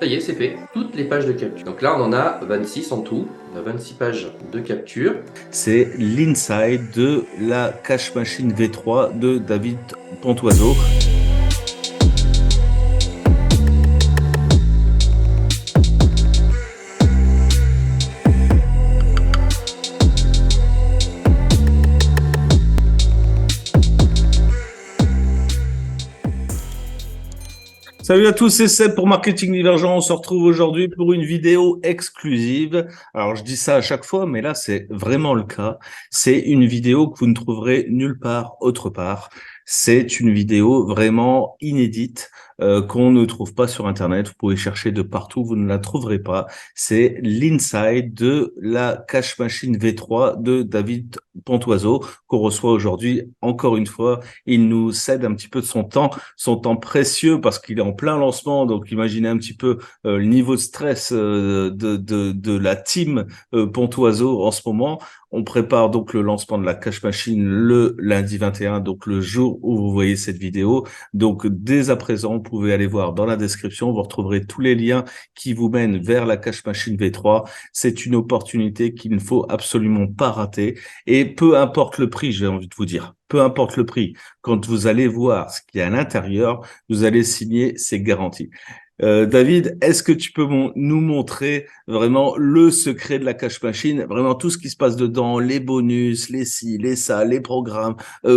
Ça y est, c'est fait. Toutes les pages de capture. Donc là, on en a 26 en tout. On a 26 pages de capture. C'est l'inside de la Cache Machine V3 de David Pontoiseau. Salut à tous, c'est Seb pour Marketing Divergent. On se retrouve aujourd'hui pour une vidéo exclusive. Alors, je dis ça à chaque fois, mais là, c'est vraiment le cas. C'est une vidéo que vous ne trouverez nulle part autre part. C'est une vidéo vraiment inédite qu'on ne trouve pas sur Internet. Vous pouvez chercher de partout, vous ne la trouverez pas. C'est l'inside de la Cache Machine V3 de David Pontoiseau qu'on reçoit aujourd'hui. Encore une fois, il nous cède un petit peu de son temps précieux parce qu'il est en plein lancement. Donc, imaginez un petit peu le niveau de stress de la team Pontoiseau en ce moment. On prépare donc le lancement de la Cache Machine le lundi 21, donc le jour où vous voyez cette vidéo. Donc, dès à présent, vous pouvez aller voir dans la description. Vous retrouverez tous les liens qui vous mènent vers la Cache Machine V3. C'est une opportunité qu'il ne faut absolument pas rater. Et peu importe le prix, j'ai envie de vous dire, peu importe le prix, quand vous allez voir ce qu'il y a à l'intérieur, vous allez signer ces garanties. David, est-ce que tu peux nous montrer vraiment le secret de la Cache Machine, vraiment tout ce qui se passe dedans, les bonus, les ci, les ça, les programmes,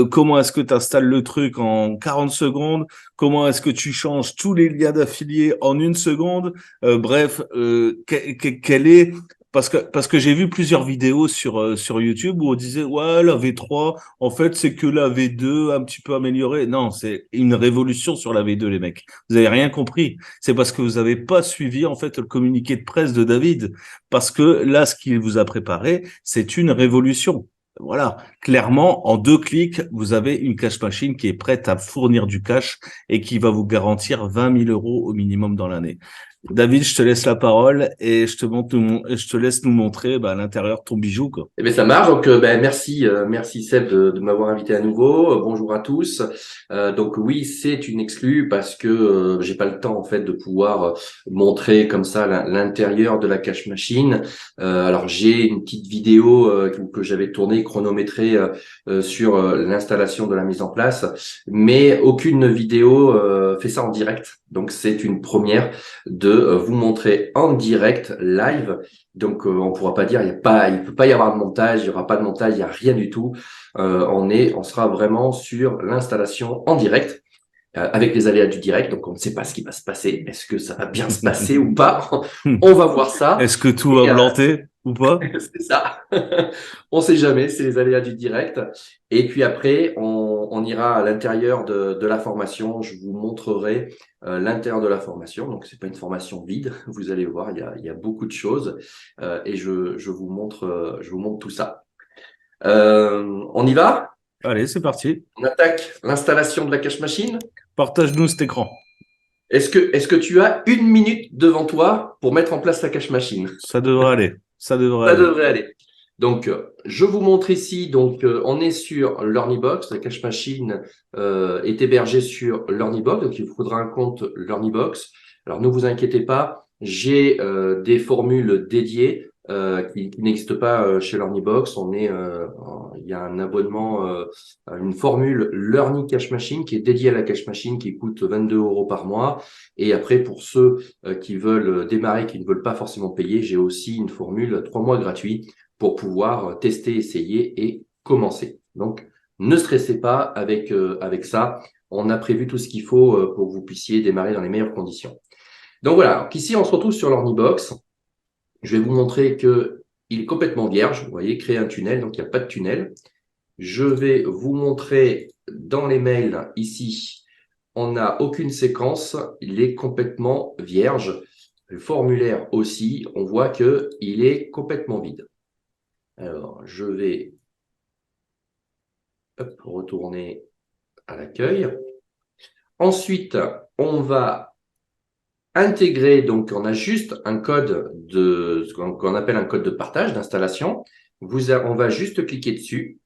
comment est-ce que tu installes le truc en 40 secondes, comment est-ce que tu changes tous les liens d'affiliés en une seconde, bref, quel est parce que j'ai vu plusieurs vidéos sur YouTube où on disait ouais la V3 en fait c'est que la V2 un petit peu améliorée. Non, c'est une révolution sur la V2 les mecs. Vous avez rien compris. C'est parce que vous n'avez pas suivi en fait le communiqué de presse de David parce que là ce qu'il vous a préparé, c'est une révolution. Voilà, clairement, en 2 clics, vous avez une cash machine qui est prête à fournir du cash et qui va vous garantir 20 000 euros au minimum dans l'année. David, je te laisse la parole et je te laisse nous montrer à l'intérieur ton bijou, quoi. Eh bien, ça marche. Donc, merci Seb de m'avoir invité à nouveau. Bonjour à tous. Donc oui, c'est une exclue parce que j'ai pas le temps en fait de pouvoir montrer comme ça l'intérieur de la cache machine. Alors j'ai une petite vidéo que j'avais tournée, chronométrée sur l'installation de la mise en place, mais aucune vidéo fait ça en direct. Donc c'est une première de vous montrer en direct, live. Donc on pourra pas dire il peut pas y avoir de montage, il y aura pas de montage, il y a rien du tout. On sera vraiment sur l'installation en direct avec les aléas du direct. Donc on ne sait pas ce qui va se passer. Est-ce que ça va bien se passer ou pas? On va voir ça. Est-ce que tout va Et, planter ou pas? c'est ça. On sait jamais, c'est les aléas du direct. Et puis après, on ira à l'intérieur de la formation. Je vous montrerai l'intérieur de la formation. Donc, c'est pas une formation vide. Vous allez voir, il y a beaucoup de choses. Et je vous montre tout ça. On y va? Allez, c'est parti. On attaque l'installation de la cache machine. Partage-nous cet écran. Est-ce que tu as 1 minute devant toi pour mettre en place la cache machine? Ça devrait aller. Ça devrait Ça aller. devrait aller. Donc, je vous montre ici, donc on est sur LearnyBox, la cache machine est hébergée sur LearnyBox, donc il vous faudra un compte LearnyBox. Alors, ne vous inquiétez pas, j'ai des formules dédiées qui n'existent pas chez LearnyBox. Il y a un abonnement, une formule Learny Cache Machine qui est dédiée à la cache machine qui coûte 22 euros par mois. Et après, pour ceux qui veulent démarrer, qui ne veulent pas forcément payer, j'ai aussi une formule 3 mois gratuit pour pouvoir tester, essayer et commencer. Donc, ne stressez pas avec ça. On a prévu tout ce qu'il faut pour que vous puissiez démarrer dans les meilleures conditions. Donc voilà, donc ici on se retrouve sur l'Ornibox. Je vais vous montrer que il est complètement vierge. Vous voyez, créer un tunnel, donc il n'y a pas de tunnel. Je vais vous montrer dans les mails ici, on n'a aucune séquence, il est complètement vierge. Le formulaire aussi, on voit que il est complètement vide. Alors, je vais retourner à l'accueil. Ensuite, on va intégrer, donc on a juste un code ce qu'on appelle un code de partage, d'installation. On va juste cliquer dessus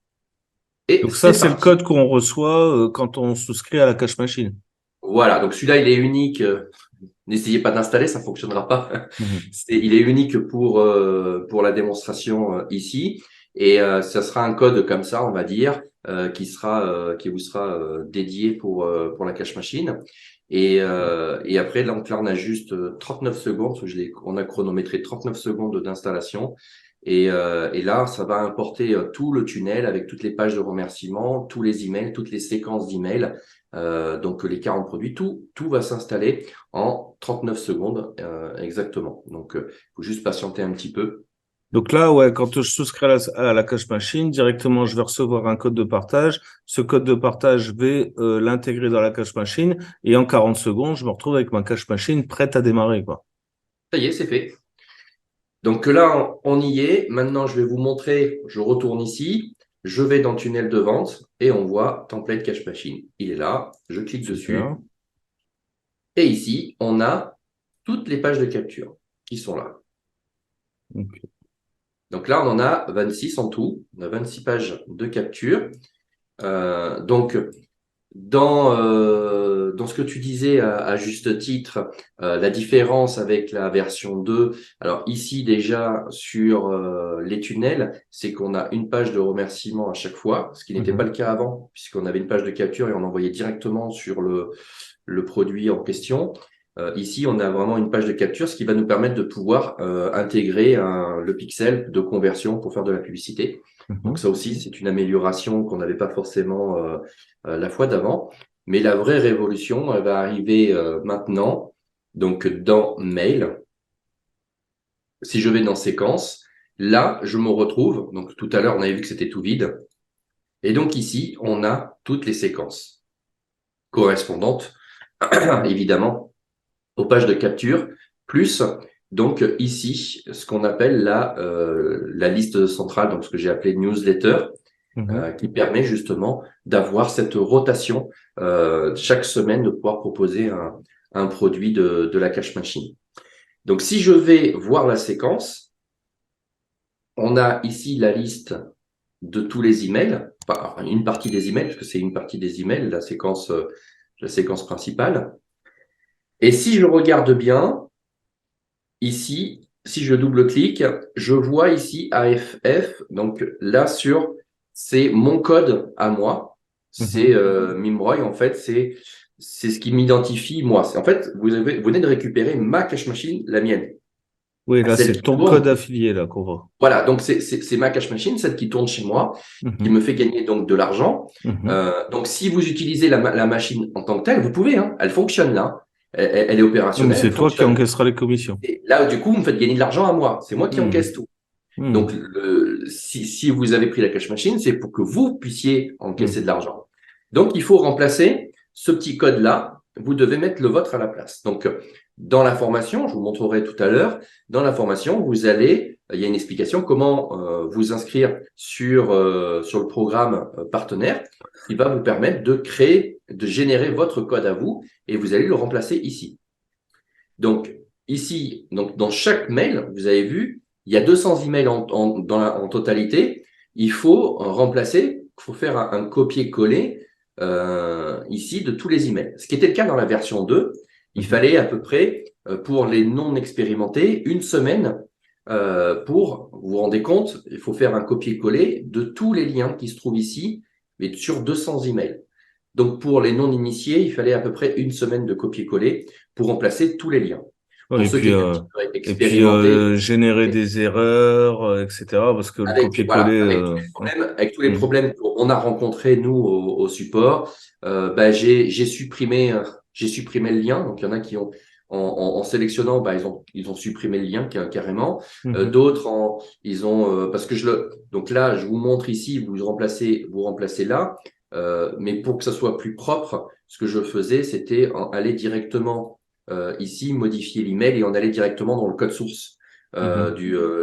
et Donc ça, c'est c'est le parti. code qu'on reçoit quand on souscrit à la cache machine. Voilà, donc celui-là, il est unique. N'essayez pas d'installer, ça fonctionnera pas. Mhm. Il est unique pour la démonstration ici. Et ça sera un code comme ça, on va dire, qui vous sera dédié pour la cache machine. Et après, donc là, on a juste 39 secondes, parce que on a chronométré 39 secondes d'installation. Et là, ça va importer tout le tunnel avec toutes les pages de remerciements, tous les emails, toutes les séquences d'emails, donc les 40 produits, tout va s'installer en 39 secondes exactement. Donc, faut juste patienter un petit peu. Donc là, ouais, quand je souscris à la cache machine, directement, je vais recevoir un code de partage. Ce code de partage, je vais l'intégrer dans la cache machine et en 40 secondes, je me retrouve avec ma cache machine prête à démarrer, quoi. Ça y est, c'est fait. Donc là, on y est. Maintenant, je vais vous montrer. Je retourne ici. Je vais dans le tunnel de vente et on voit template cache machine. Il est là. Je clique Super. dessus. Et ici, on a toutes les pages de capture qui sont là. Ok. Donc là, on en a 26 en tout. On a 26 pages de capture. Donc, dans ce que tu disais à juste titre, la différence avec la version 2, alors ici déjà sur les tunnels, c'est qu'on a une page de remerciement à chaque fois, ce qui n'était pas Mhm. le cas avant, puisqu'on avait une page de capture et on envoyait directement sur le produit en question. Ici, on a vraiment une page de capture, ce qui va nous permettre de pouvoir intégrer le pixel de conversion pour faire de la publicité. Donc Mhm. ça aussi, c'est une amélioration qu'on n'avait pas forcément la fois d'avant. Mais la vraie révolution, elle va arriver maintenant. Donc dans Mail, si je vais dans Séquence, là, je me retrouve. Donc tout à l'heure, on avait vu que c'était tout vide. Et donc ici, on a toutes les séquences correspondantes, évidemment, aux pages de capture, plus donc ici, ce qu'on appelle la liste centrale, donc ce que j'ai appelé newsletter, Mhm. qui permet justement d'avoir cette rotation chaque semaine, de pouvoir proposer un produit de la cache machine. Donc, si je vais voir la séquence, on a ici la liste de tous les emails, enfin, une partie des emails, parce que c'est une partie des emails, la séquence principale. Et si je regarde bien, ici, si je double-clique, je vois ici AFF. Donc là, c'est mon code à moi. C'est Mhm. Mimroy, en fait, c'est ce qui m'identifie moi. En fait, vous venez de récupérer ma cache machine, la mienne, Oui, là, celle c'est qui ton code tourne. affilié, là, qu'on voit. Voilà, donc c'est ma cache machine, celle qui tourne chez moi, qui me Mhm. fait gagner donc de l'argent. Mhm. Donc si vous utilisez la machine en tant que telle, vous pouvez, hein, elle fonctionne là, elle est Non, mais opérationnelle, elle c'est toi qui fonctionne. encaisseras les commissions. Et là, du coup, vous me faites gagner de l'argent à moi. C'est moi qui encaisse Mhm. tout. Donc, Mhm. si vous avez pris la cache machine, c'est pour que vous puissiez encaisser Mhm. de l'argent. Donc, il faut remplacer ce petit code-là. Vous devez mettre le vôtre à la place. Donc, dans la formation, je vous montrerai tout à l'heure, dans la formation, il y a une explication comment vous inscrire sur le programme partenaire qui va vous permettre de créer, de générer votre code à vous et vous allez le remplacer ici. Donc, ici, donc, dans chaque mail, vous avez vu, il y a 200 emails en totalité. Il faut remplacer, il faut faire un copier-coller ici de tous les emails. Ce qui était le cas dans la version 2, il Mhm. fallait à peu près, pour les non expérimentés, une semaine pour, vous vous rendez compte, il faut faire un copier-coller de tous les liens qui se trouvent ici, mais sur 200 emails. Donc, pour les non-initiés, il fallait à peu près une semaine de copier-coller pour remplacer tous les liens. Ouais, Pour ceux qui étaient un petit peu expérimentés, générer des erreurs, etc. Parce que le voilà, copier-coller, avec tous les mhm. problèmes qu'on a rencontrés nous au support, j'ai supprimé le lien. Donc, il y en a qui ont en sélectionnant, ils ont supprimé le lien carrément. Mhm. D'autres ils ont parce que donc là, je vous montre ici, vous remplacez là, mais pour que ça soit plus propre, ce que je faisais, c'était aller directement ici, modifier l'email et en aller directement dans le code source Mhm.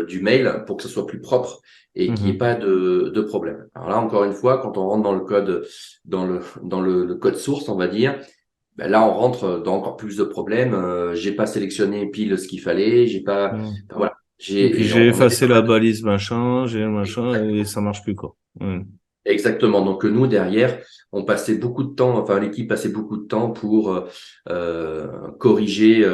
du mail pour que ce soit plus propre et qu'il n'y ait Mhm. pas de problème. Alors là, encore une fois, quand on rentre dans le code, le code source, on va dire, ben là, on rentre dans encore plus de problèmes. J'ai pas sélectionné pile ce qu'il fallait. J'ai pas, Mhm. enfin, voilà. Et puis j'ai On avait effacé pas la mal de balise machin, j'ai le machin et exactement. ça marche plus quoi. Ouais. Exactement. Donc nous derrière, on passait beaucoup de temps, enfin l'équipe passait beaucoup de temps pour corriger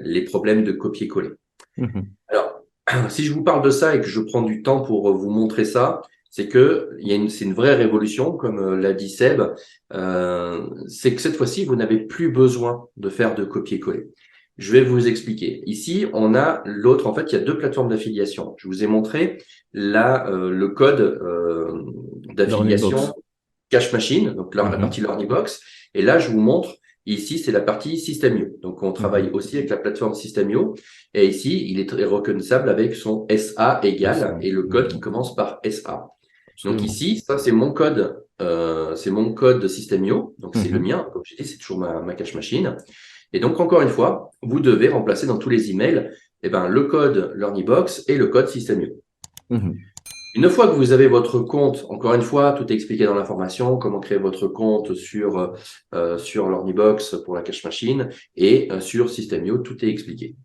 les problèmes de copier-coller. Mhm. Alors, si je vous parle de ça et que je prends du temps pour vous montrer ça, c'est que c'est une vraie révolution, comme l'a dit Seb. C'est que cette fois-ci, vous n'avez plus besoin de faire de copier-coller. Je vais vous expliquer. Ici, on a l'autre. En fait, il y a deux plateformes d'affiliation. Je vous ai montré là le code Learning d'affiliation Cache Machine, donc la Mhm. partie Learnybox. Et là, je vous montre ici, c'est la partie System.io. Donc, on travaille Mhm. aussi avec la plateforme System.io. Et ici, il est très reconnaissable avec son SA C'est ça. égal et le code qui Mhm. commence par SA. Donc Absolument. ici, ça c'est mon code de System.io. Donc c'est le Mhm. mien, comme j'ai dit, c'est toujours ma cache machine. Et donc encore une fois, vous devez remplacer dans tous les emails, le code Learnybox et le code System.io. Mhm. Une fois que vous avez votre compte, encore une fois, tout est expliqué dans l'information, comment créer votre compte sur Learnybox pour la cache machine et sur System.io, tout est expliqué.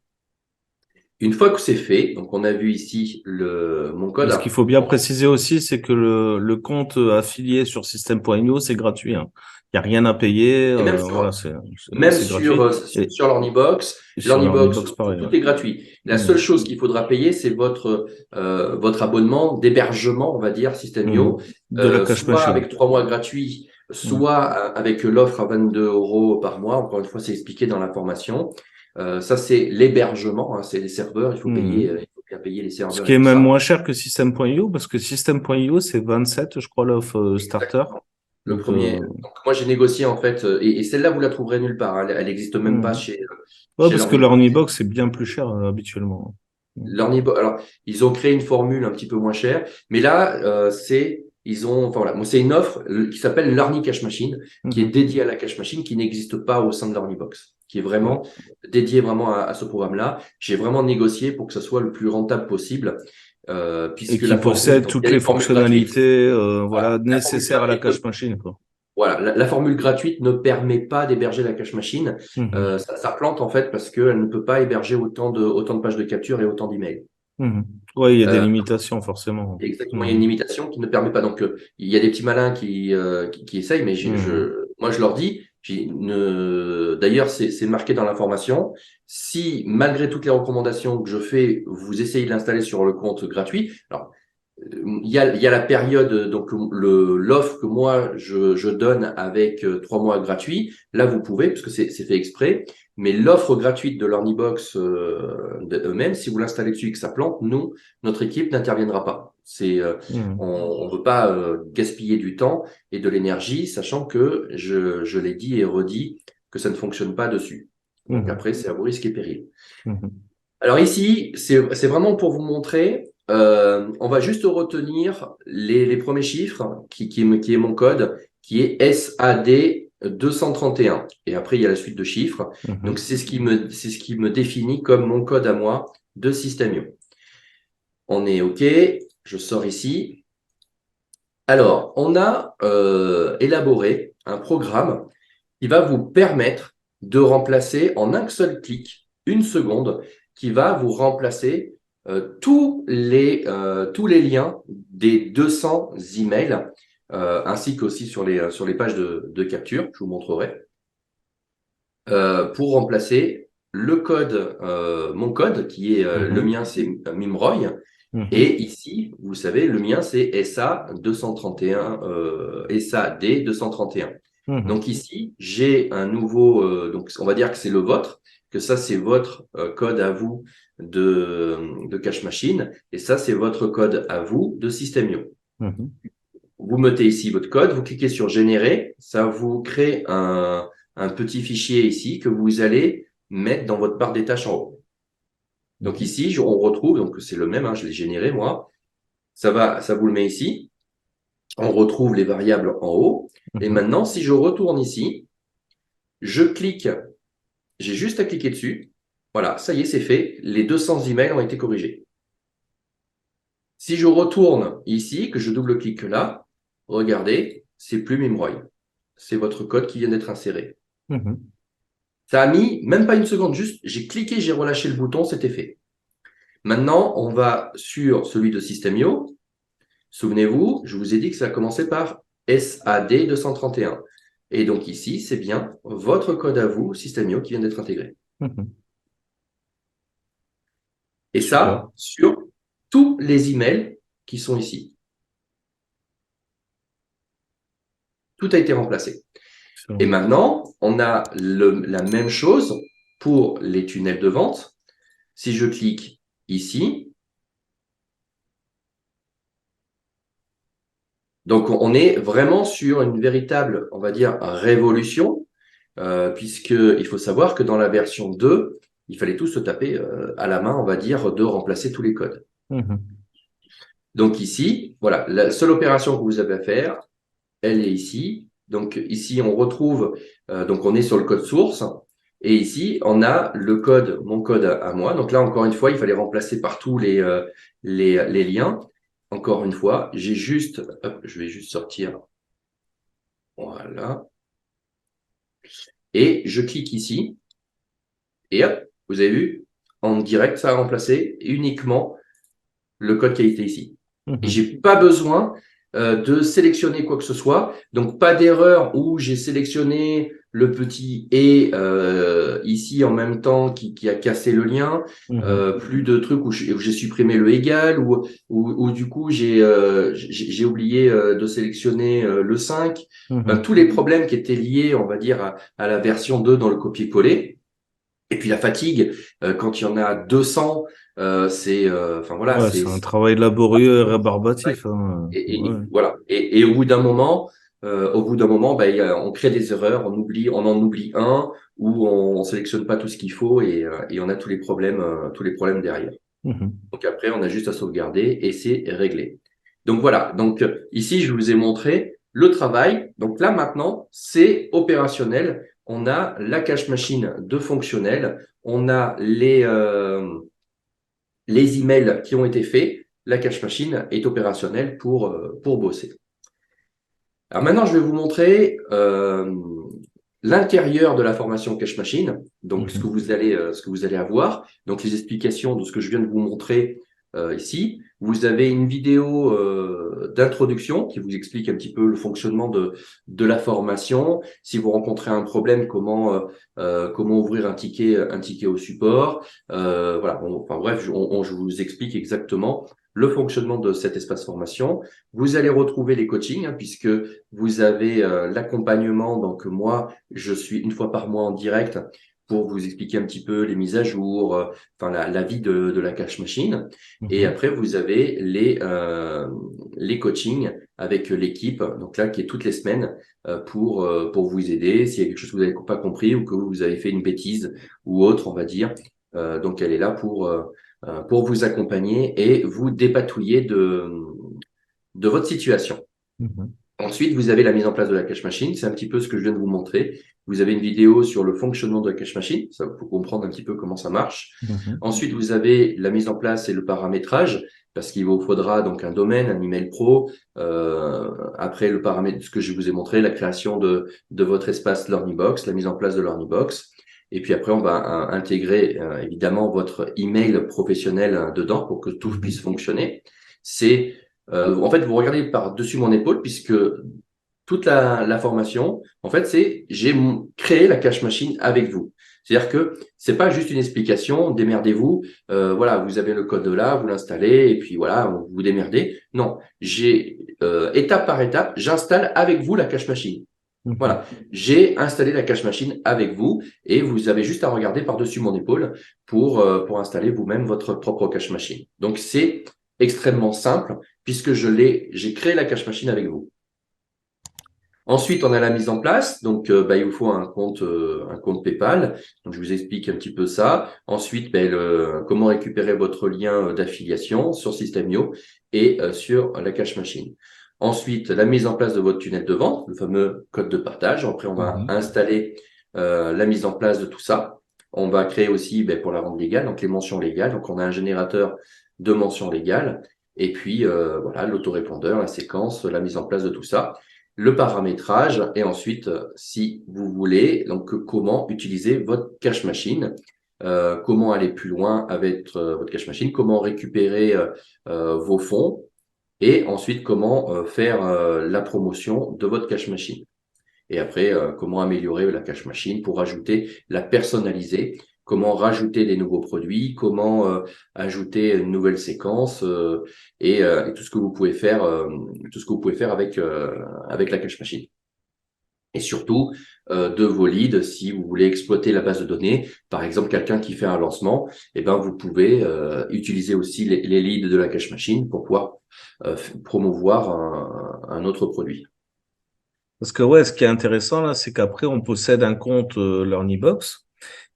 Une fois que c'est fait, donc on a vu ici mon code. Et ce qu'il faut bien préciser aussi, c'est que le compte affilié sur System.io, c'est gratuit, hein. Il n'y a rien à payer. Et même Voilà, sur, c'est gratuit. Et, sur l'Ornibox, et sur Learnybox, pareil. tout est gratuit. La seule Mhm. chose qu'il faudra payer, c'est votre abonnement d'hébergement, on va dire, System.io, Mhm. De la cache soit machine. avec 3 mois gratuits, Mhm. soit avec l'offre à 22 euros par mois. Encore une fois, c'est expliqué dans l'information. Ça, c'est l'hébergement, hein, c'est les serveurs. Mhm. Il faut bien payer les Ce serveurs qui et est tout même ça. moins cher que System.io, parce que System.io, c'est 27, je crois, l'offre starter. Exactement. Le Donc, premier. Donc, moi, j'ai négocié en fait, et celle-là, vous la trouverez nulle part, hein. Elle n'existe même pas mhm. Ouais, chez parce que Learnybox. l'Ornibox, c'est bien plus cher habituellement. Mhm. Alors, ils ont créé une formule un petit peu moins chère, mais là, enfin voilà, moi, c'est une offre qui s'appelle Learny Cache Machine, qui est Mhm. dédiée à la cache machine, qui n'existe pas au sein de Learnybox, qui est Ouais. vraiment dédiée vraiment à ce programme-là. J'ai vraiment négocié pour que ça soit le plus rentable possible, Et puisque qui la formule, possède donc il y toutes a les des formules gratuites. fonctionnalités, voilà, Voilà. La formule nécessaires à la gratuite cache machine, quoi. Voilà, la formule gratuite ne permet pas d'héberger la cache machine. Mhm. Ça plante en fait parce qu'elle ne peut pas héberger autant de pages de capture et autant d'emails. Mhm. Ouais, il y a des Euh, limitations, forcément. Exactement, il y a une Mhm. limitation qui ne permet pas. Donc, il y a des petits malins qui essayent, mais Mhm. moi, je leur dis, d'ailleurs, c'est marqué dans l'information, si malgré toutes les recommandations que je fais, vous essayez de l'installer sur le compte gratuit, alors, il y a la période, donc l'offre que moi je donne avec 3 mois gratuits. Là, vous pouvez, parce que c'est fait exprès. Mais l'offre gratuite de l'Ornibox eux-mêmes, si vous l'installez dessus et que ça plante, nous, notre équipe n'interviendra pas. Mhm. On ne veut pas gaspiller du temps et de l'énergie, sachant que je l'ai dit et redit que ça ne fonctionne pas dessus. Donc Mhm. après, c'est à vos risques et périls. Mhm. Alors ici, c'est vraiment pour vous montrer, on va juste retenir les premiers chiffres qui est mon code, qui est SAD 231. Et après, il y a la suite de chiffres. Donc, Mhm. c'est ce qui me définit comme mon code à moi de System.io. On est OK. Je sors ici. Alors, on a élaboré un programme qui va vous permettre de remplacer en un seul clic, une seconde, qui va vous remplacer tous les liens des 200 emails, ainsi qu'aussi sur les pages de capture, je vous montrerai, pour remplacer le code, mon code, qui est le Mhm. mien, c'est Mimroy. Mhm. Et ici, vous savez, le mien, c'est SA 231, SAD 231. Mhm. Donc ici, j'ai un nouveau, donc on va dire que c'est le vôtre, que ça c'est votre code à vous de cache machine, et ça c'est votre code à vous de System.io. Mhm. Vous mettez ici votre code, vous cliquez sur générer, ça vous crée un petit fichier ici que vous allez mettre dans votre barre des tâches en haut. Donc Mhm. ici, on retrouve, donc c'est le même, hein, je l'ai généré moi, ça vous le met ici, on retrouve les variables en haut, et Mhm. maintenant si je retourne ici, je clique. J'ai juste à cliquer dessus. Voilà, ça y est, c'est fait. Les 200 emails ont été corrigés. Si je retourne ici, que je double-clique là, regardez, c'est plus Mimroy. C'est votre code qui vient d'être inséré. Mhm. Ça a mis même pas une seconde, juste j'ai cliqué, j'ai relâché le bouton, c'était fait. Maintenant, on va sur celui de System.io. Souvenez-vous, je vous ai dit que ça commençait par SAD 231. Et donc ici, c'est bien votre code à vous, Systemio, qui vient d'être intégré. Et Super. ça, sur tous les emails qui sont ici. Tout a été remplacé. Et Excellent. maintenant, on a la même chose pour les tunnels de vente. Si je clique ici, donc on est vraiment sur une véritable, on va dire, révolution, puisqu'il faut savoir que dans la version 2, il fallait tout se taper à la main, on va dire, de remplacer tous les codes. Donc ici, voilà, la seule opération que vous avez à faire, elle est ici. Donc ici, on retrouve, donc on est sur le code source. Et ici, on a le code, mon code à moi. Donc là, encore une fois, il fallait remplacer partout les liens. Encore une fois, j'ai juste, hop, je vais juste sortir. Voilà. Et je clique ici. Et hop, vous avez vu, en direct, ça a remplacé uniquement le code qui a été ici. Et j'ai pas besoin de sélectionner quoi que ce soit. Donc, pas d'erreur où j'ai sélectionné le petit et ici en même temps qui a cassé le lien. Plus de trucs où j'ai supprimé le égal ou du coup j'ai oublié de sélectionner le 5. Ben, tous les problèmes qui étaient liés, on va dire, à la version 2 dans le copier-coller. Et puis la fatigue, quand il y en a 200, enfin voilà, Ouais, c'est un travail laborieux et rébarbatif, hein. et Ouais. voilà. Et au bout d'un moment, ben, on crée des erreurs, on en oublie un, ou on sélectionne pas tout ce qu'il faut et on a tous les problèmes derrière. Donc après, on a juste à sauvegarder et c'est réglé. Donc voilà. Donc ici, je vous ai montré le travail. Donc là maintenant, c'est opérationnel. On a la cache machine de fonctionnel. On a les emails qui ont été faits. La cache machine est opérationnelle pour bosser. Alors maintenant, je vais vous montrer l'intérieur de la formation cache machine, donc ce que vous allez avoir, donc les explications de ce que je viens de vous montrer ici. Vous avez une vidéo d'introduction qui vous explique un petit peu le fonctionnement de la formation. Si vous rencontrez un problème, comment ouvrir un ticket au support. Voilà. Enfin bref, je vous explique exactement le fonctionnement de cet espace formation. Vous allez retrouver les coachings, hein, puisque vous avez l'accompagnement. Donc moi, je suis une fois par mois en direct pour vous expliquer un petit peu les mises à jour, enfin la vie de la cache machine. Et après, vous avez les coachings avec l'équipe, donc là qui est toutes les semaines pour vous aider s'il y a quelque chose que vous n'avez pas compris ou que vous avez fait une bêtise ou autre, on va dire. Donc elle est là pour vous accompagner et vous dépatouiller de votre situation. Ensuite, vous avez la mise en place de la cache machine. C'est un petit peu ce que je viens de vous montrer. Vous avez une vidéo sur le fonctionnement de la cache machine. Ça pour comprendre un petit peu comment ça marche. Ensuite, vous avez la mise en place et le paramétrage parce qu'il vous faudra donc un domaine, un email pro. Après le paramètre, ce que je vous ai montré, la création de votre espace LearnyBox, la mise en place de LearnyBox. Et puis après, on va intégrer évidemment votre email professionnel dedans pour que tout puisse fonctionner. C'est en fait, vous regardez par-dessus mon épaule puisque toute la formation, en fait, j'ai créé la cache machine avec vous. C'est-à-dire que c'est pas juste une explication, démerdez-vous, voilà, vous avez le code là, vous l'installez et puis voilà, vous vous démerdez. Non, j'ai étape par étape, j'installe avec vous la cache machine. Voilà, j'ai installé la cache machine avec vous et vous avez juste à regarder par-dessus mon épaule pour installer vous-même votre propre cache machine. Donc, c'est extrêmement simple puisque j'ai créé la cache machine avec vous. Ensuite, on a la mise en place. Donc, il vous faut un compte PayPal. Donc, je vous explique un petit peu ça. Ensuite, comment récupérer votre lien d'affiliation sur Systemio et sur la cache machine. Ensuite, la mise en place de votre tunnel de vente, le fameux code de partage. Après, on va installer la mise en place de tout ça. On va créer aussi pour la vente légale, donc les mentions légales. Donc, on a un générateur de mentions légales. Et puis, voilà, l'autorépondeur, la séquence, la mise en place de tout ça, le paramétrage et ensuite, si vous voulez, donc comment utiliser votre cache machine, comment aller plus loin avec votre cache machine, comment récupérer vos fonds et ensuite comment faire la promotion de votre cash machine. Et après, comment améliorer la cash machine pour la personnaliser, comment rajouter des nouveaux produits, comment ajouter une nouvelle séquence et tout ce que vous pouvez faire, avec la cache machine. Et surtout, de vos leads, si vous voulez exploiter la base de données, par exemple quelqu'un qui fait un lancement, eh ben vous pouvez utiliser aussi les leads de la cache machine pour pouvoir promouvoir un autre produit. Parce que ouais, ce qui est intéressant là, c'est qu'après on possède un compte Learnybox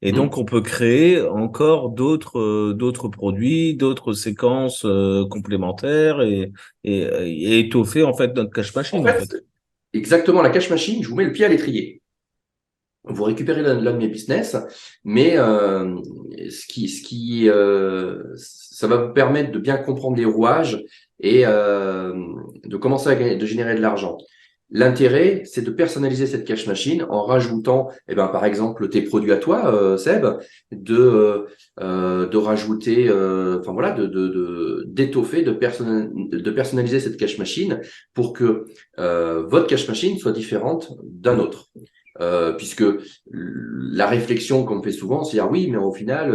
et donc on peut créer encore d'autres produits, d'autres séquences complémentaires et étoffer en fait notre cache En machine en fait, fait. exactement, la cache machine, je vous mets le pied à l'étrier. Vous récupérez l'un de mes business, mais ça va vous permettre de bien comprendre les rouages et de commencer de générer de l'argent. L'intérêt, c'est de personnaliser cette cache machine en rajoutant, par exemple, tes produits à toi, Seb, de rajouter, enfin voilà, d'étoffer, de personnaliser cette cache machine pour que votre cache machine soit différente d'un autre. Puisque la réflexion qu'on me fait souvent, c'est oui, mais au final,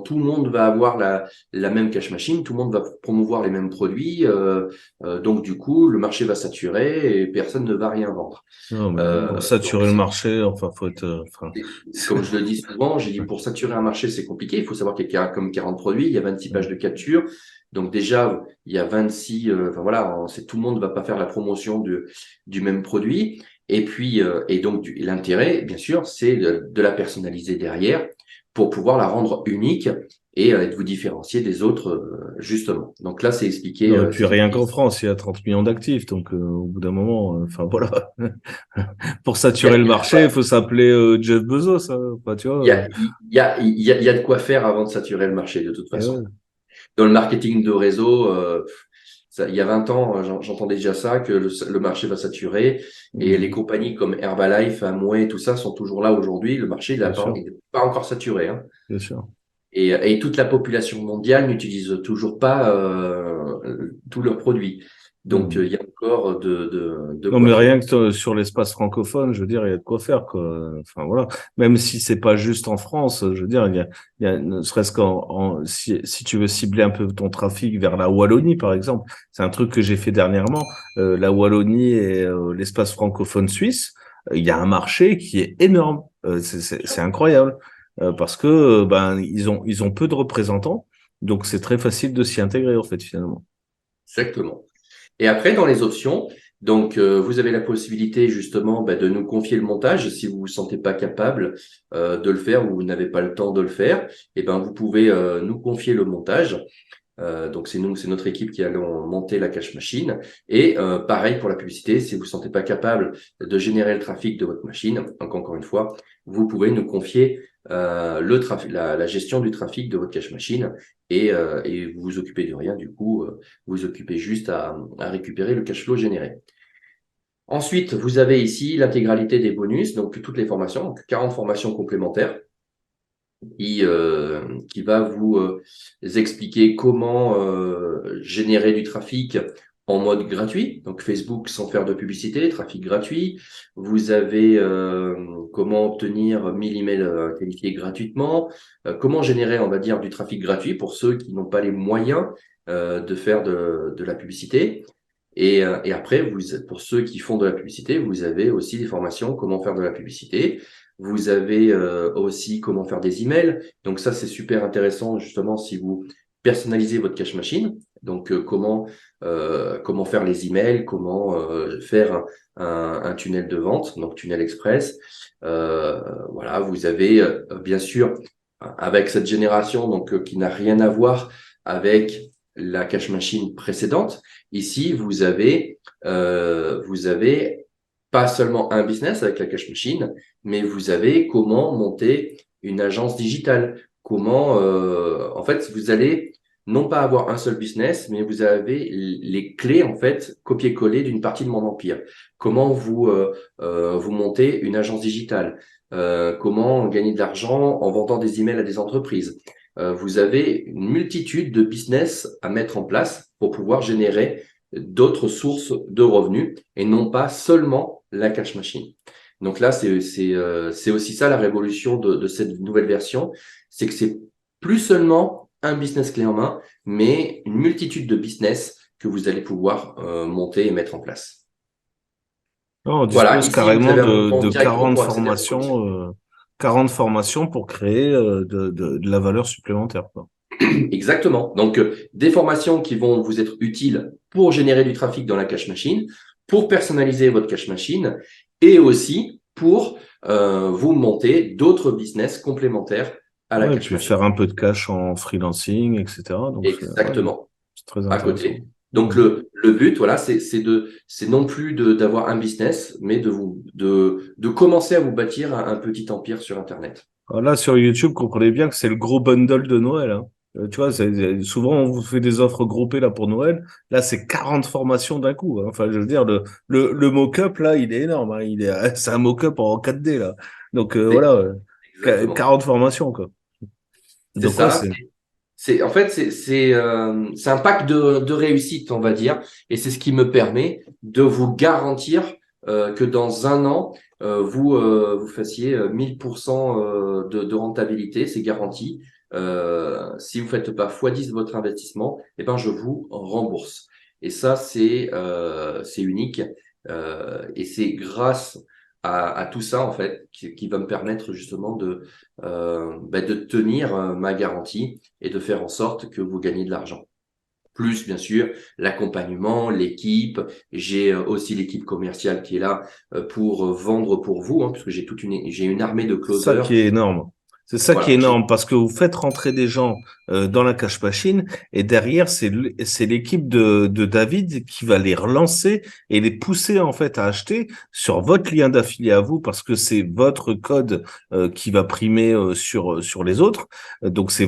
tout le monde va avoir la même cache machine, tout le monde va promouvoir les mêmes produits, donc du coup, le marché va saturer et personne ne va rien vendre. Non, mais pour Donc, saturer le marché, enfin faut être, comme je le dis souvent, j'ai dit pour saturer un marché, c'est compliqué. Il faut savoir qu'il y a comme 40 produits, il y a 26 pages de capture. Donc déjà, il y a 26, enfin voilà, tout le monde ne va pas faire la promotion du même produit. Et puis, et donc l'intérêt, bien sûr, c'est de la personnaliser derrière pour pouvoir la rendre unique et de vous différencier des autres, justement. Donc là, c'est expliqué. non, et puis rien qu'en France, il y a 30 millions d'actifs, donc au bout d'un moment, enfin voilà. Pour Il y a, saturer le il y a de marché, quoi, il faut s'appeler Jeff Bezos, hein, enfin, tu vois. il y a de quoi faire avant de saturer le marché, de toute Et façon. ouais. Dans le marketing de réseau, il y a 20 ans, j'entendais déjà ça, que le marché va saturer. Et les Mhm. compagnies comme Herbalife, Amway, tout ça sont toujours là aujourd'hui. Le marché, Bien sûr, il n'est pas encore saturé, hein. bien sûr. Et toute la population mondiale n'utilise toujours pas tous leurs produits. Donc, Mhm. il y a encore de Non, quoi mais faire. rien que sur l'espace francophone, je veux dire, il y a de quoi faire, quoi. Enfin, voilà. Même si c'est pas juste en France, je veux dire, il y a ne serait-ce si tu veux cibler un peu ton trafic vers la Wallonie, par exemple, c'est un truc que j'ai fait dernièrement. La Wallonie et l'espace francophone suisse, il y a un marché qui est énorme. C'est incroyable. Parce que, ben, ils ont peu de représentants. Donc, c'est très facile de s'y intégrer, en fait, finalement. Exactement. Et après, dans les options, donc vous avez la possibilité justement de nous confier le montage si vous vous sentez pas capable de le faire ou vous n'avez pas le temps de le faire. Et ben vous pouvez nous confier le montage. Donc c'est notre équipe qui allons monter la cache machine. Et pareil pour la publicité, si vous ne sentez pas capable de générer le trafic de votre machine, donc encore une fois, vous pouvez nous confier la gestion du trafic de votre cache machine et vous vous occupez de rien. Du coup, vous vous occupez juste à récupérer le cash flow généré. Ensuite, vous avez ici l'intégralité des bonus, donc toutes les formations, donc 40 formations complémentaires qui va vous expliquer comment générer du trafic en mode gratuit, donc Facebook sans faire de publicité, trafic gratuit. Vous avez comment obtenir 1000 emails qualifiés gratuitement, comment générer, on va dire, du trafic gratuit pour ceux qui n'ont pas les moyens de faire de la publicité. Et après, pour ceux qui font de la publicité, vous avez aussi des formations comment faire de la publicité. Vous avez aussi comment faire des emails. Donc ça, c'est super intéressant justement si vous personnalisez votre cache machine. Donc comment faire les emails, comment faire un tunnel de vente, donc tunnel express. Voilà, vous avez bien sûr avec cette génération donc qui n'a rien à voir avec la cache machine précédente. Ici, vous avez pas seulement un business avec la cache machine, mais vous avez comment monter une agence digitale. Comment, en fait, vous allez non pas avoir un seul business, mais vous avez les clés, en fait, copier-coller d'une partie de mon empire. Comment vous montez une agence digitale. Comment gagner de l'argent en vendant des emails à des entreprises. Vous avez une multitude de business à mettre en place pour pouvoir générer d'autres sources de revenus et non pas seulement la cash machine. Donc là, c'est aussi ça la révolution de cette nouvelle version, c'est que c'est plus seulement un business clé en main, mais une multitude de business que vous allez pouvoir monter et mettre en place. Non, on Voilà, dispose ici vous carrément avez un bouton de directement pour accéder à votre commission. 40 formations pour créer de la valeur supplémentaire, quoi. Exactement. Donc, des formations qui vont vous être utiles pour générer du trafic dans la cash machine, pour personnaliser votre cash machine et aussi pour vous monter d'autres business complémentaires à la Ouais, et cash puis machine. faire un peu de cash en freelancing, etc. Donc, ouais, Exactement. c'est très À intéressant. côté. Donc, Mhm. le but, voilà, c'est non plus d'avoir un business, mais de commencer à vous bâtir un petit empire sur Internet. Alors là, sur YouTube, comprenez bien que c'est le gros bundle de Noël, hein. Tu vois, souvent, on vous fait des offres groupées là pour Noël. Là, c'est 40 formations d'un coup, hein. Enfin, je veux dire, le mock-up, là, il est énorme, hein. C'est un mock-up en 4D, là. Donc, C'est voilà, exactement. 40 formations, quoi. C'est Donc, ouais, ça. En fait, c'est un pack de réussite, on va dire, et c'est ce qui me permet de vous garantir que dans un an, vous fassiez 1000% de rentabilité, c'est garanti. Si vous faites pas x10 de votre investissement, eh ben je vous rembourse. Et ça, c'est unique, et c'est grâce à tout ça en fait qui va me permettre justement de tenir ma garantie et de faire en sorte que vous gagnez de l'argent. Plus, bien sûr, l'accompagnement, l'équipe. J'ai aussi l'équipe commerciale qui est là pour vendre pour vous, hein, puisque j'ai une armée de c'est ça closers. qui est énorme. C'est ça qui est Voilà, énorme parce que vous faites rentrer des gens dans la cash machine et derrière, c'est l'équipe de David qui va les relancer et les pousser en fait à acheter sur votre lien d'affilié à vous parce que c'est votre code qui va primer sur les autres. Donc c'est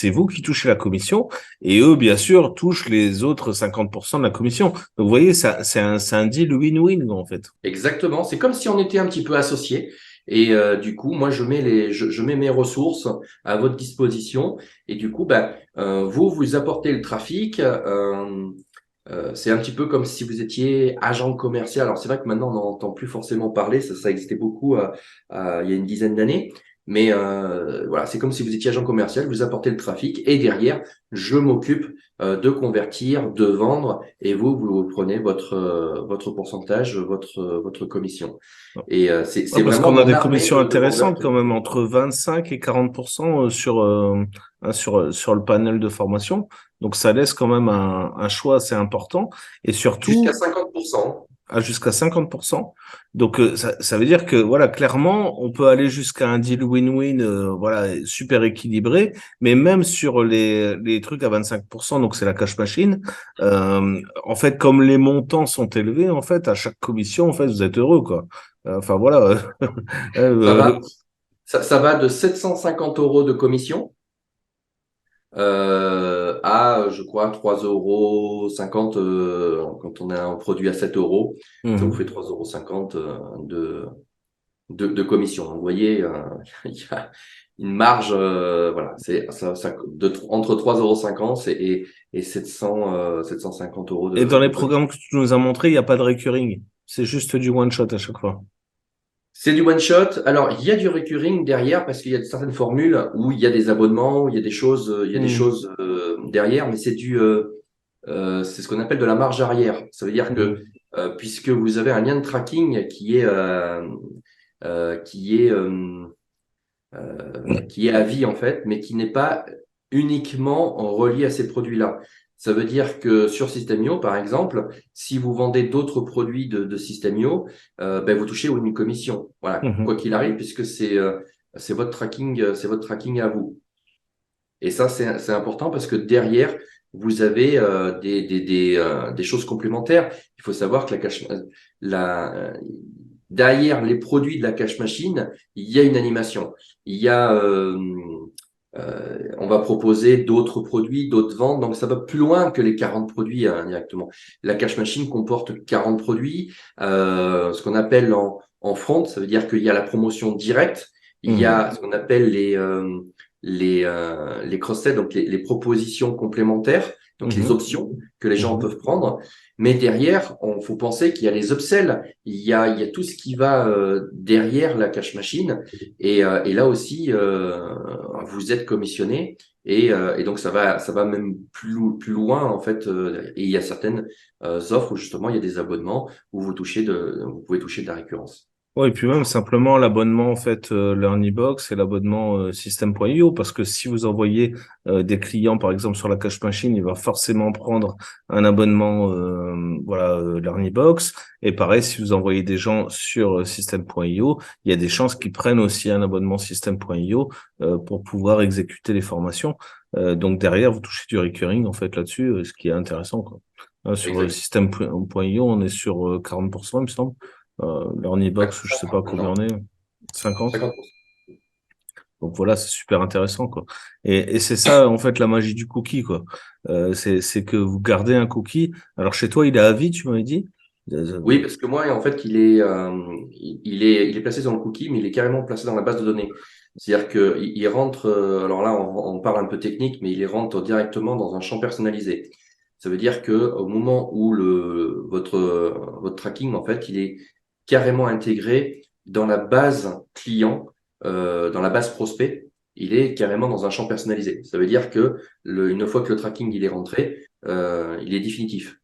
vous qui touchez la commission et eux, bien sûr, touchent les autres 50% de la commission. Donc vous voyez, ça, c'est un deal win-win en fait. exactement. C'est comme si on était un petit peu associés. Et du coup, moi, je mets mes ressources à votre disposition. Et du coup, vous apportez le trafic. C'est un petit peu comme si vous étiez agent commercial. Alors, c'est vrai que maintenant, on n'en entend plus forcément parler. Ça existait beaucoup il y a une dizaine d'années. Mais voilà, c'est comme si vous étiez agent commercial, vous apportez le trafic et derrière, je m'occupe de convertir, de vendre et vous prenez votre pourcentage, votre commission. Et Ouais, c'est parce vraiment qu'on a mon des armée commissions de vendeurs intéressantes qui quand m'aide. même, entre 25 et 40% sur le panel de formation. Donc ça laisse quand même un choix assez important et Jusqu'à surtout 50%. à jusqu'à 50%. Donc ça veut dire que voilà, clairement, on peut aller jusqu'à un deal win-win voilà, super équilibré, mais même sur les trucs à 25%, donc c'est la cash machine, en fait, comme les montants sont élevés, en fait, à chaque commission, en fait, vous êtes heureux, quoi. Enfin voilà. Ça Euh, va, ça va de 750 euros de commission à, je crois, 3,50 € quand on a un produit à 7 euros. Ça vous mhm. fait 3,50 € de commission. Donc, vous voyez, il y a une marge, voilà, entre 3,50 € et 750 euros Et dans les de commission. programmes que tu nous as montrés, il n'y a pas de recurring. C'est juste du one shot à chaque fois. C'est du one shot. Alors, il y a du recurring derrière parce qu'il y a certaines formules où il y a des abonnements, où il y a des choses, Mhm. derrière, mais c'est ce qu'on appelle de la marge arrière. Ça veut dire que Mhm. puisque vous avez un lien de tracking qui est qui est à vie en fait, mais qui n'est pas uniquement relié à ces produits-là. Ça veut dire que sur Systemio, par exemple, si vous vendez d'autres produits de Systemio, vous touchez une commission. Voilà, quoi Mhm. qu'il arrive, puisque c'est votre tracking à vous. Et ça, c'est important parce que derrière, vous avez des choses complémentaires. Il faut savoir que la, derrière les produits de la cash machine, il y a une animation. Il y a, on va proposer d'autres produits, d'autres ventes. Donc, ça va plus loin que les 40 produits directement. La cash machine comporte 40 produits. Ce qu'on appelle en front, ça veut dire qu'il y a la promotion directe. Il y Mhm. a ce qu'on appelle les cross-sell, donc les propositions complémentaires, donc les Mhm. options que les gens Mhm. peuvent prendre. Mais derrière, on faut penser qu'il y a les upsells, il y a tout ce qui va derrière la cash machine. Et là aussi, vous êtes commissionné. Et donc ça va même plus loin en fait. Et il y a certaines offres où justement il y a des abonnements où vous pouvez toucher de la récurrence. Ouais, et puis même simplement l'abonnement en fait LearnyBox et l'abonnement System.io parce que si vous envoyez des clients par exemple sur la cash machine, il va forcément prendre un abonnement LearnyBox et pareil si vous envoyez des gens sur System.io, il y a des chances qu'ils prennent aussi un abonnement System.io pour pouvoir exécuter les formations. Donc derrière vous touchez du recurring en fait là-dessus, ce qui est intéressant quoi. Sur Exact. System.io, on est sur 40% il me semble. L'Ornibox, je sais pas combien Maintenant, on est, 50. 50%. Donc voilà, c'est super intéressant, quoi. Et c'est ça, en fait, la magie du cookie, quoi. C'est que vous gardez un cookie. Alors chez toi, il est à vie, tu m'avais dit? Oui, parce que moi, en fait, il est placé dans le cookie, mais il est carrément placé dans la base de données. C'est-à-dire qu'il rentre, alors là, on parle un peu technique, mais il rentre directement dans un champ personnalisé. Ça veut dire que au moment où votre tracking, en fait, il est carrément intégré dans la base client, dans la base prospect, il est carrément dans un champ personnalisé. Ça veut dire que une fois que le tracking il est rentré, il est définitif.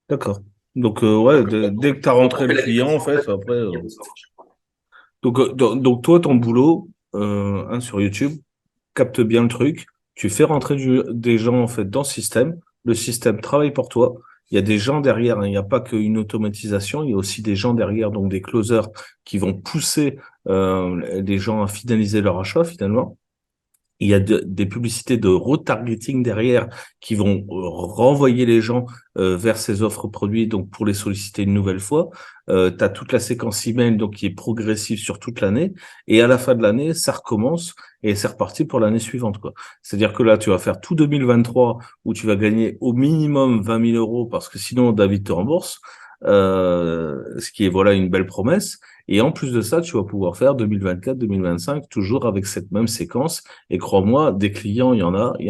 D'accord. Donc ouais, Donc, dès que tu as quand on rentré le fait la client, en migration, en fait, fait, après. ça marche. Donc toi, ton boulot sur YouTube capte bien le truc. Tu fais rentrer des gens en fait dans le système travaille pour toi. Il y a des gens derrière, hein. Il n'y a pas qu'une automatisation, il y a aussi des gens derrière, donc des closers qui vont pousser les gens à finaliser leur achat finalement. Il y a des publicités de retargeting derrière qui vont renvoyer les gens vers ces offres produits donc pour les solliciter une nouvelle fois. Tu as toute la séquence email donc qui est progressive sur toute l'année et à la fin de l'année, ça recommence et c'est reparti pour l'année suivante quoi. C'est-à-dire que là, tu vas faire tout 2023 où tu vas gagner au minimum 20 000 euros parce que sinon David te rembourse. Ce qui est voilà une belle promesse. Et en plus de ça, tu vas pouvoir faire 2024, 2025, toujours avec cette même séquence et crois-moi, des clients, il y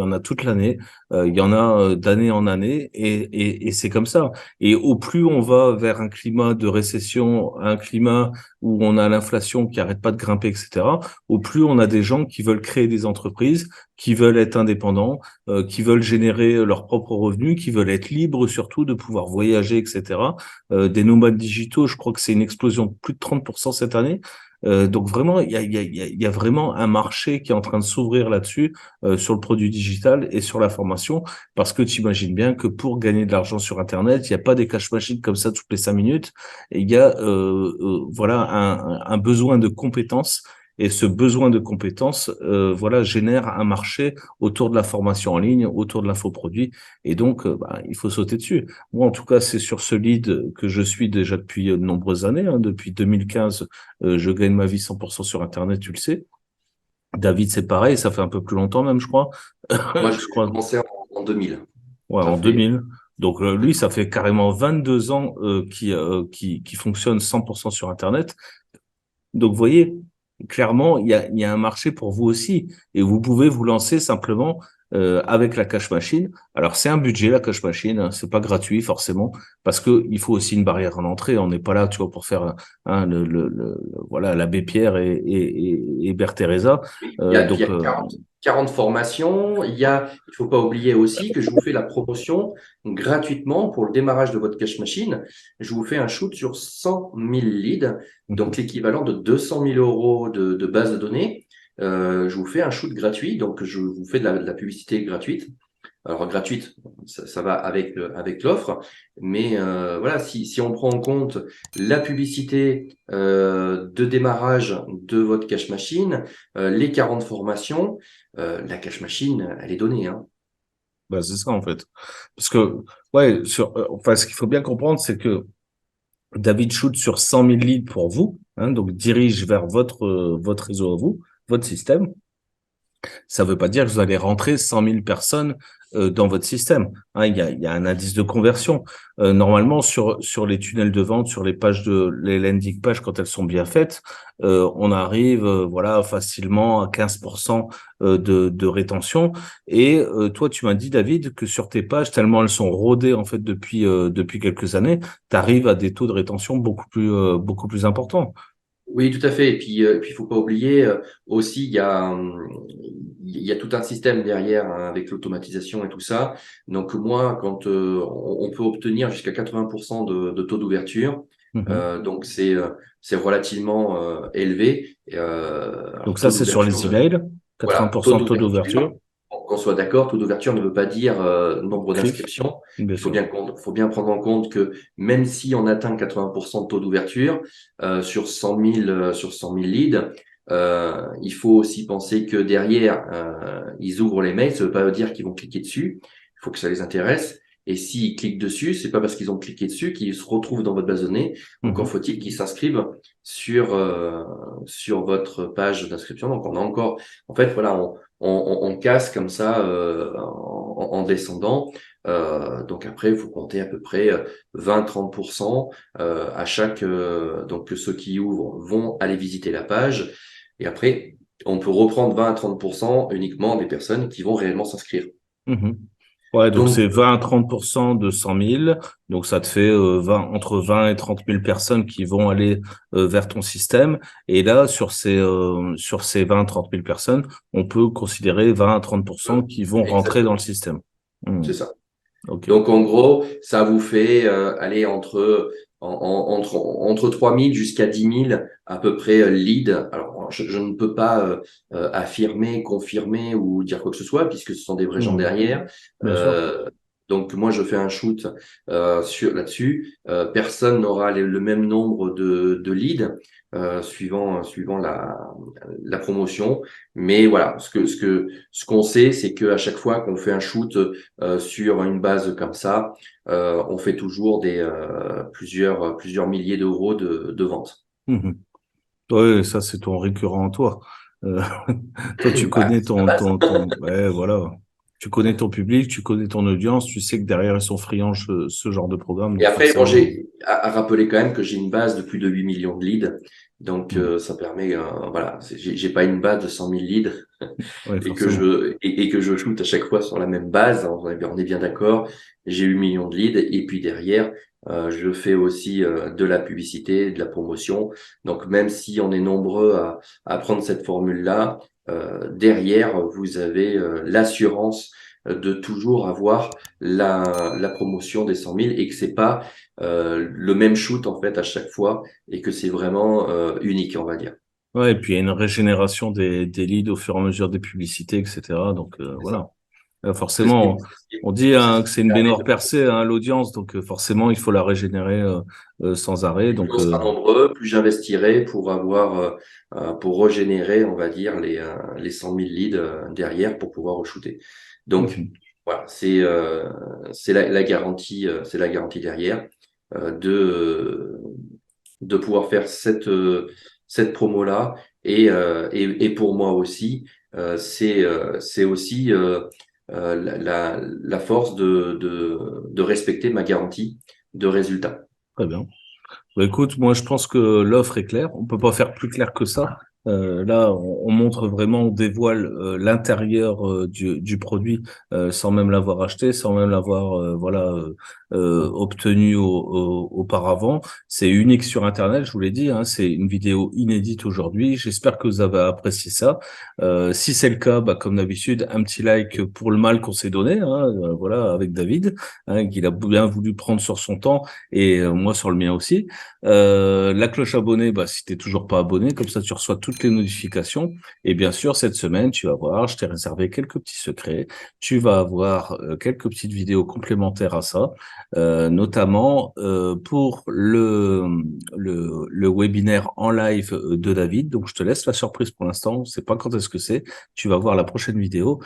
en a toute l'année, il y en a d'année en année, et c'est comme ça. Et au plus on va vers un climat de récession, un climat où on a l'inflation qui arrête pas de grimper, etc., au plus on a des gens qui veulent créer des entreprises, qui veulent être indépendants, qui veulent générer leurs propres revenus, qui veulent être libres surtout de pouvoir voyager, etc. Des nomades digitaux, je crois que c'est une explosion de plus de 30% cette année. Donc vraiment, il y a vraiment un marché qui est en train de s'ouvrir là-dessus, sur le produit digital et sur la formation, parce que tu imagines bien que pour gagner de l'argent sur Internet, il n'y a pas des cash machines comme ça toutes les 5 minutes. Et il y a voilà un besoin de compétences. Et ce besoin de compétences, voilà, génère un marché autour de la formation en ligne, autour de l'infoproduit. Et donc, il faut sauter dessus. Moi, en tout cas, c'est sur ce lead que je suis déjà depuis de nombreuses années, hein. Depuis 2015, je gagne ma vie 100% sur Internet, tu le sais. David, c'est pareil, ça fait un peu plus longtemps même, je crois. Moi, Je j'ai crois, commencé en 2000. ouais, Ça en fait 2000. Donc lui, ça fait carrément 22 ans qui fonctionne 100% sur Internet. Donc, vous voyez, clairement, il y a un marché pour vous aussi. Et vous pouvez vous lancer simplement avec la cash machine. Alors, c'est un budget, la cash machine. Hein, c'est pas gratuit, forcément, parce que il faut aussi une barrière à l'entrée. On n'est pas là, tu vois, pour faire hein, voilà, l'abbé Pierre et Mère Teresa. Oui, puis il y Donc, a 40 formations. Il faut pas oublier aussi que je vous fais la promotion gratuitement pour le démarrage de votre cash machine. Je vous fais un shoot sur 100 000 leads, donc mhm. l'équivalent de 200 000 euros de base de données. Je vous fais un shoot gratuit, donc je vous fais de la publicité gratuite. Alors gratuite, ça va avec l'offre, mais voilà, si on prend en compte la publicité de démarrage de votre cash machine, les 40 formations, la cash machine, elle est donnée, hein. Bah, c'est ça, en fait. Parce que, ouais, enfin, ce qu'il faut bien comprendre, c'est que David shoot sur 100 000 leads pour vous, hein, donc dirige vers votre réseau à vous, votre système. Ça ne veut pas dire que vous allez rentrer 100 000 personnes dans votre système. Hein, il y a un indice de conversion. Normalement, sur les tunnels de vente, sur les landing pages, quand elles sont bien faites, on arrive voilà, facilement à 15% de rétention. Et toi, tu m'as dit, David, que sur tes pages, tellement elles sont rodées en fait depuis quelques années, tu arrives à des taux de rétention beaucoup plus importants. Oui, tout à fait. Et puis, il faut pas oublier aussi, il y a tout un système derrière hein, avec l'automatisation et tout ça. Donc moi, quand on peut obtenir jusqu'à 80% de taux d'ouverture, Mhm. donc c'est relativement élevé. Donc Alors ça, taux c'est sur d'ouverture, les emails, voilà, taux 80% de taux d'ouverture. d'ouverture. Qu'on soit d'accord, taux d'ouverture ne veut pas dire nombre Clic, d'inscriptions. bien sûr. Faut bien prendre en compte que même si on atteint 80% de taux d'ouverture sur 100 000 leads, il faut aussi penser que derrière, ils ouvrent les mails. Ça ne veut pas dire qu'ils vont cliquer dessus. Il faut que ça les intéresse. Et s'ils cliquent dessus, c'est pas parce qu'ils ont cliqué dessus qu'ils se retrouvent dans votre base de données. Encore Mhm. faut-il qu'ils s'inscrivent sur votre page d'inscription. Donc on a encore, en fait, voilà, on casse comme ça en descendant. Donc après, il faut compter à peu près 20-30% à chaque. Donc ceux qui ouvrent vont aller visiter la page. Et après, on peut reprendre 20 à 30% uniquement des personnes qui vont réellement s'inscrire. Mhm. Ouais, donc Donc, c'est 20 à 30% de 100 000. Donc ça te fait entre 20 et 30 000 personnes qui vont aller vers ton système. Et là, sur ces 20 à 30 000 personnes, on peut considérer 20 à 30% qui vont rentrer dans le exactement, système. Mhm. c'est ça. OK. Donc en gros, ça vous fait aller entre 3 000 jusqu'à 10 000 à peu près leads. Alors je ne peux pas affirmer, confirmer ou dire quoi que ce soit puisque ce sont des vrais gens Mhm. derrière. Bien sûr. Euh, donc moi je fais un shoot sur là-dessus. Personne n'aura le même nombre de leads suivant la promotion. Mais voilà, ce qu'on sait, c'est qu'à chaque fois qu'on fait un shoot sur une base comme ça, on fait toujours plusieurs milliers d'euros de vente. Mhm. Ouais, ça, c'est ton récurrent, toi. Euh, toi, tu Bah, connais c'est la base. ouais, voilà. Tu connais ton public, tu connais ton audience, tu sais que derrière, ils sont friands ce genre de programme, Et donc après, bon, forcément. j'ai à rappeler quand même que j'ai une base de plus de 8 millions de leads. Donc, Mhm. ça permet, voilà, j'ai pas une base de 100 000 leads Ouais, et que forcément. je shoot à chaque fois sur la même base. On est bien d'accord. J'ai 8 millions de leads et puis derrière, je fais aussi de la publicité, de la promotion. Donc, même si on est nombreux à prendre cette formule-là, derrière, vous avez l'assurance de toujours avoir la promotion des 100 000 et que c'est pas le même shoot en fait à chaque fois et que c'est vraiment unique, on va dire. Ouais, et puis il y a une régénération des leads au fur et à mesure des publicités, etc. Donc C'est ça. voilà. C'est ce qui, Forcément, on dit c'est ce hein, qui que c'est une permet baignoire de percée, hein, l'audience, donc forcément, il faut la régénérer sans arrêt. plus Donc on sera nombreux, plus j'investirai pour pour régénérer, on va dire, les 100 000 leads derrière pour pouvoir re-shooter. Donc, mhm, voilà, c'est la garantie, c'est la garantie derrière de pouvoir faire cette promo-là. Et pour moi aussi, c'est aussi la force de respecter ma garantie de résultat. très bien. Bah, écoute, moi je pense que l'offre est claire. On peut pas faire plus clair que ça. Là, on montre vraiment, on dévoile l'intérieur du produit sans même l'avoir acheté, sans même l'avoir obtenu auparavant. C'est unique sur Internet, je vous l'ai dit. Hein, c'est une vidéo inédite aujourd'hui. J'espère que vous avez apprécié ça. Si c'est le cas, bah, comme d'habitude, un petit like pour le mal qu'on s'est donné. Hein, voilà, avec David, hein, qu'il a bien voulu prendre sur son temps et moi sur le mien aussi. La cloche abonnée, bah, si t'es toujours pas abonné, comme ça tu reçois toutes les notifications. Et bien sûr, cette semaine, tu vas voir, je t'ai réservé quelques petits secrets. Tu vas avoir quelques petites vidéos complémentaires à ça, notamment pour le webinaire en live de David. Donc, je te laisse la surprise pour l'instant. Je sais pas quand est-ce que c'est. Tu vas voir la prochaine vidéo.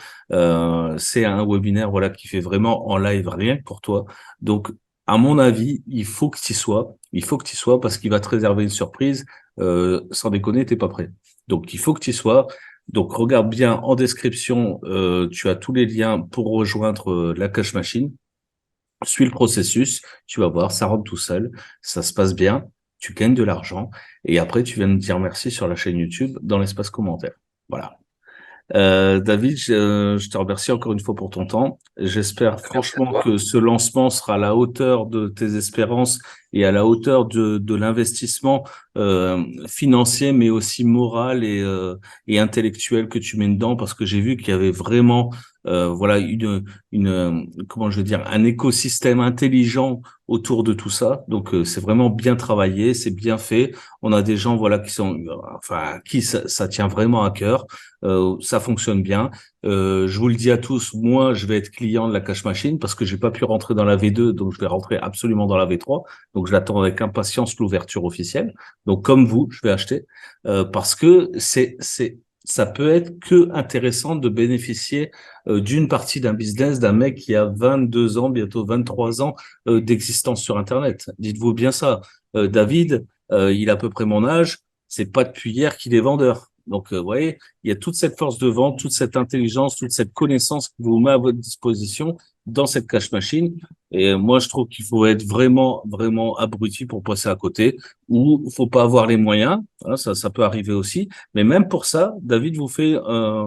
C'est un webinaire, voilà, qui fait vraiment en live rien que pour toi. Donc, à mon avis, il faut que tu y sois. Il faut que tu y sois parce qu'il va te réserver une surprise. Sans déconner, t'es pas prêt. Donc, il faut que tu y sois. Donc, regarde bien en description, tu as tous les liens pour rejoindre la cash machine. Suis le processus, tu vas voir, ça rentre tout seul, ça se passe bien, tu gagnes de l'argent et après, tu viens me dire merci sur la chaîne YouTube dans l'espace commentaire. Voilà. David, je te remercie encore une fois pour ton temps. J'espère Merci à franchement toi. que ce lancement sera à la hauteur de tes espérances et à la hauteur de l'investissement financier, mais aussi moral et intellectuel que tu mets dedans, parce que j'ai vu qu'il y avait vraiment voilà comment je veux dire, un écosystème intelligent autour de tout ça. Donc c'est vraiment bien travaillé, c'est bien fait. On a des gens voilà qui sont enfin qui ça tient vraiment à cœur. Ça fonctionne bien. Je vous le dis à tous, moi, je vais être client de la cash machine parce que j'ai pas pu rentrer dans la V2, donc je vais rentrer absolument dans la V3. Donc, je l'attends avec impatience l'ouverture officielle. Donc, comme vous, je vais acheter parce que ça peut être que intéressant de bénéficier d'une partie d'un business d'un mec qui a 22 ans, bientôt 23 ans d'existence sur Internet. Dites-vous bien ça. David, il a à peu près mon âge. C'est pas depuis hier qu'il est vendeur. Donc, vous voyez, il y a toute cette force de vente, toute cette intelligence, toute cette connaissance qui vous met à votre disposition dans cette cash machine. Et moi, je trouve qu'il faut être vraiment, vraiment abruti pour passer à côté, ou il faut pas avoir les moyens. Hein, ça peut arriver aussi. Mais même pour ça, David vous fait,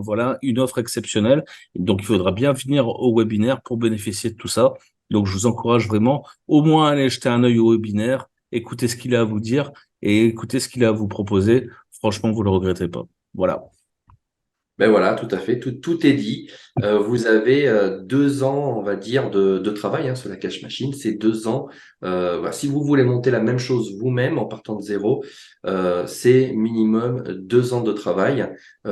voilà, une offre exceptionnelle. Donc, il faudra bien venir au webinaire pour bénéficier de tout ça. Donc, je vous encourage vraiment au moins à aller jeter un œil au webinaire, écoutez ce qu'il a à vous dire et écoutez ce qu'il a à vous proposer. Franchement, vous le regrettez pas. Voilà. Ben voilà, tout à fait, tout est dit. Vous avez 2 ans, on va dire, de travail sur la cash machine. C'est 2 ans. Voilà, si vous voulez monter la même chose vous-même en partant de zéro, c'est minimum 2 ans de travail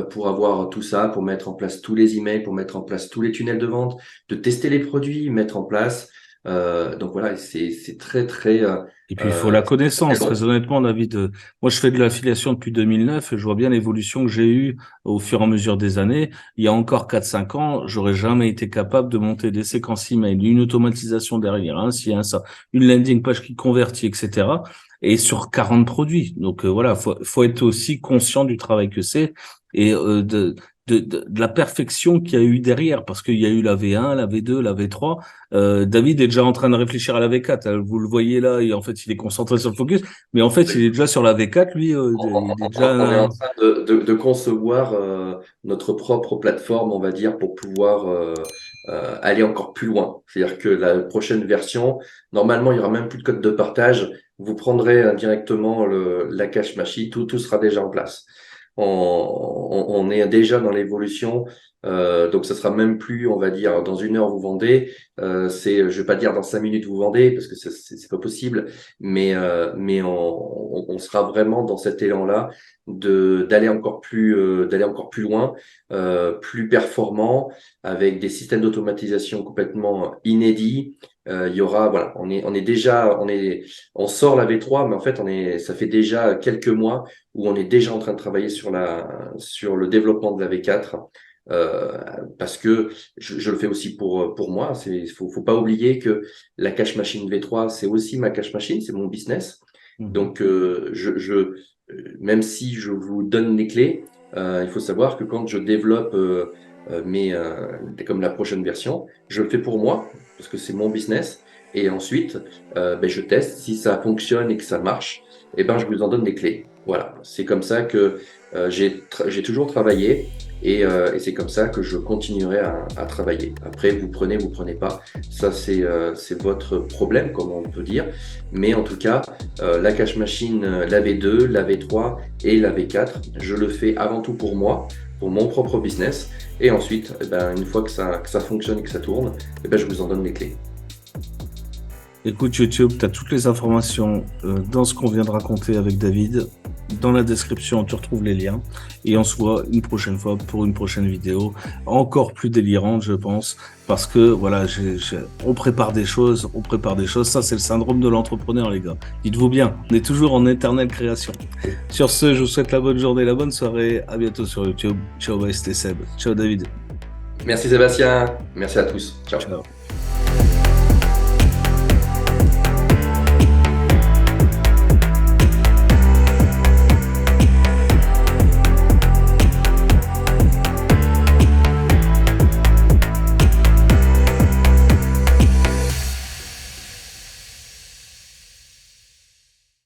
pour avoir tout ça, pour mettre en place tous les emails, pour mettre en place tous les tunnels de vente, de tester les produits, mettre en place. Donc voilà, c'est très très Et puis, il faut la très connaissance. long. Très honnêtement, David, moi, je fais de l'affiliation depuis 2009 et je vois bien l'évolution que j'ai eue au fur et à mesure des années. Il y a encore 4, 5 ans, j'aurais jamais été capable de monter des séquences email, une automatisation derrière, un ci, un ça, une landing page qui convertit, etc. Et sur 40 produits. Donc, voilà, faut être aussi conscient du travail que c'est et de la perfection qu'il y a eu derrière, parce qu'il y a eu la V1, la V2, la V3. David est déjà en train de réfléchir à la V4. Vous le voyez là, et en fait, il est concentré sur le focus. Mais en fait, il est déjà sur la V4, lui. Il est On est déjà. en train de concevoir notre propre plateforme, on va dire, pour pouvoir aller encore plus loin. C'est-à-dire que la prochaine version, normalement, il y aura même plus de code de partage. Vous prendrez directement la cache machine, tout sera déjà en place. On est déjà dans l'évolution, donc ce sera même plus, on va dire, dans 1 heure vous vendez. Je vais pas dire dans 5 minutes vous vendez parce que c'est pas possible, mais on sera vraiment dans cet élan-là d'aller encore plus loin, plus performant, avec des systèmes d'automatisation complètement inédits. Il y aura, voilà, on sort la V3, mais en fait, ça fait déjà quelques mois où on est déjà en train de travailler sur le développement de la V4. Parce que je le fais aussi pour moi. Faut pas oublier que la cache machine V3, c'est aussi ma cache machine, c'est mon business. Mhm. Donc, même si je vous donne les clés, il faut savoir que quand je développe comme la prochaine version, je le fais pour moi, parce que c'est mon business. Et ensuite, je teste. Si ça fonctionne et que ça marche, je vous en donne des clés. Voilà, c'est comme ça que j'ai toujours travaillé et c'est comme ça que je continuerai à travailler. Après, vous prenez pas. Ça, c'est votre problème, comme on peut dire. Mais en tout cas, la cache machine, la V2, la V3 et la V4, je le fais avant tout pour moi, pour mon propre business. Et ensuite, une fois que ça fonctionne et que ça tourne, je vous en donne les clés. Écoute, YouTube, tu as toutes les informations dans ce qu'on vient de raconter avec David. Dans la description, tu retrouves les liens. Et on se voit une prochaine fois pour une prochaine vidéo encore plus délirante, je pense. Parce que, voilà, on prépare des choses, on prépare des choses. Ça, c'est le syndrome de l'entrepreneur, les gars. Dites-vous bien, on est toujours en éternelle création. Sur ce, je vous souhaite la bonne journée, la bonne soirée. À bientôt sur YouTube. Ciao, bye, c'était Seb. Ciao, David. Merci Sébastien. Merci à tous. Ciao. Ciao.